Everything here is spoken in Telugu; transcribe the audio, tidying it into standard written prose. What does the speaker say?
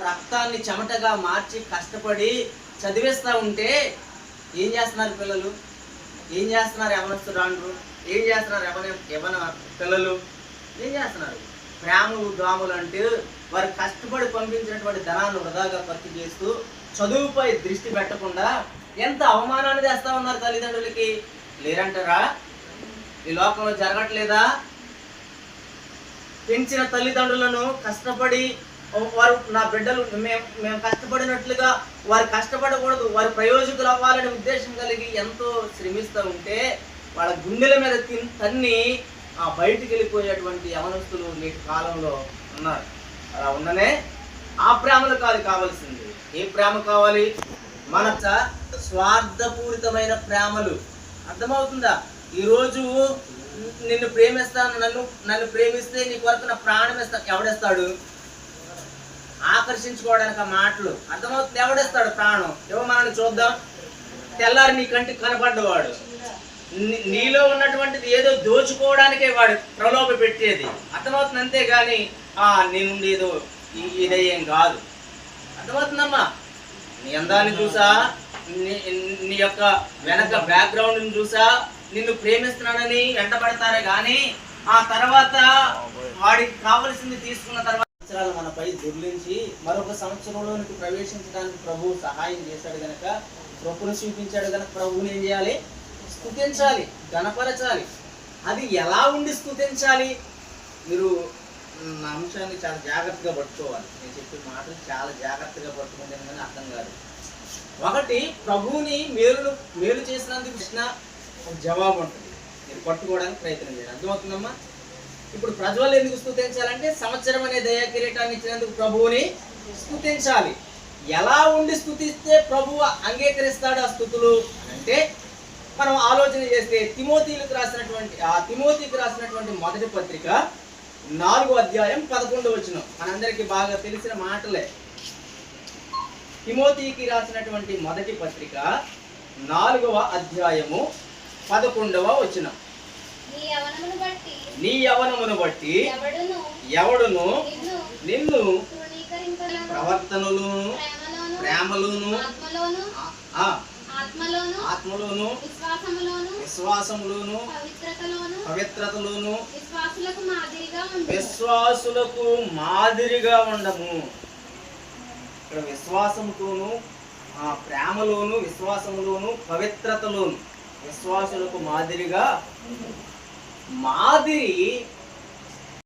రక్తాన్ని చెమటగా మార్చి కష్టపడి చదివేస్తూ ఉంటే ఏం చేస్తున్నారు పిల్లలు? ఏం చేస్తున్నారు యవనస్తురాండ్రు? ఏం చేస్తున్నారు యవన పిల్లలు? ఏం చేస్తున్నారు? ప్రేమలు దోమలు అంటే వారు కష్టపడి పంపించినటువంటి ధనాన్ని వృధాగా ఖర్చు చేస్తూ చదువుపై దృష్టి పెట్టకుండా ఎంత అవమానాన్ని చేస్తా ఉన్నారు తల్లిదండ్రులకి. లేరంటారా? ఈ లోకంలో జరగట్లేదా? పెంచిన తల్లిదండ్రులను కష్టపడి వారు నా బిడ్డలు మేము కష్టపడినట్లుగా వారు కష్టపడకూడదు, వారి ప్రయోజకులు అవ్వాలనే ఉద్దేశం కలిగి ఎంతో శ్రమిస్తూ ఉంటే వాళ్ళ గుండెల మీద తన్ని బయటికి వెళ్ళిపోయేటువంటి యవనస్తులు నేటి కాలంలో ఉన్నారు. అలా ఉండనే ఆ ప్రేమలు కావాల్సింది. ఏ ప్రేమ కావాలి? మన స్వార్థపూరితమైన ప్రేమలు. అర్థమవుతుందా? ఈరోజు నిన్ను ప్రేమిస్తాను, నన్ను ప్రేమిస్తే నీ కొరకు నా ప్రాణం ఇస్తాను. ఎవడేస్తాడు? ఆకర్షించుకోవడానికి ఆ మాటలు. అర్థమవుతుంది? ఎవడేస్తాడు ప్రాణం? మనల్ని చూద్దాం. తెల్లారి నీ కంటికి కనపడ్డవాడు నీలో ఉన్నటువంటిది ఏదో దోచుకోవడానికే వాడు ప్రలోభ పెట్టేది. అర్థమవుతుంది? అంతేగాని నేను ఏదో ఇదేం కాదు. అర్థమవుతుందమ్మా? నీ అందాన్ని చూసా, నీ యొక్క వెనక బ్యాక్గ్రౌండ్ని చూసా నిన్ను ప్రేమిస్తున్నానని వెంటబడతారే కానీ ఆ తర్వాత వాడికి కావలసింది తీసుకున్న తర్వాత సంవత్సరాలు మనపై దుర్లించి మరొక సంవత్సరంలోనికి ప్రవేశించడానికి ప్రభువు సహాయం చేశాడు గనక, కృపను చూపించాడు గనక ప్రభువుని ఏం చేయాలి? స్తుతించాలి, గణపరచాలి. అది ఎలా ఉండి స్తుతించాలి? మీరు నా అంశాన్ని చాలా జాగ్రత్తగా పట్టుకోవాలి. నేను చెప్పే మాటలు చాలా జాగ్రత్తగా పట్టుకుంటే కానీ అర్థం కాదు. ఒకటి, ప్రభువుని మేలు చేసినందుకు ఇచ్చిన జవాబు ఉంటుంది. మీరు పట్టుకోవడానికి ప్రయత్నం చేయాలి. అర్థమవుతుందమ్మా? ఇప్పుడు ప్రజ్వలు ఎందుకు స్తుతించాలంటే సంవత్సరం అనే దయా కిరీటాన్ని ఇచ్చినందుకు ప్రభువుని స్తుతించాలి. ఎలా ఉండి స్తుతిస్తే ప్రభువు అంగీకరిస్తాడు ఆ స్తుతులు అంటే మనం ఆలోచన చేస్తే తిమోతికి రాసినటువంటి మొదటి పత్రిక 4వ అధ్యాయం 11వ వచనం మనందరికీ బాగా తెలిసిన మాటలే. తిమోతికి రాసినటువంటి మొదటి పత్రిక 4వ అధ్యాయము 11వ వచనం. నీ యవనమును బట్టి ఎవడును నిన్ను ప్రవర్తనలోను ప్రేమలోను ఆత్మలోను విశ్వాసములోను పవిత్రతలోను విశ్వాసులకు మాదిరిగా ఉండము. ఇక్కడ విశ్వాసముతోను ప్రేమలోను విశ్వాసములోను పవిత్రతలోను విశ్వాసులకు మాదిరిగా. మాదిరి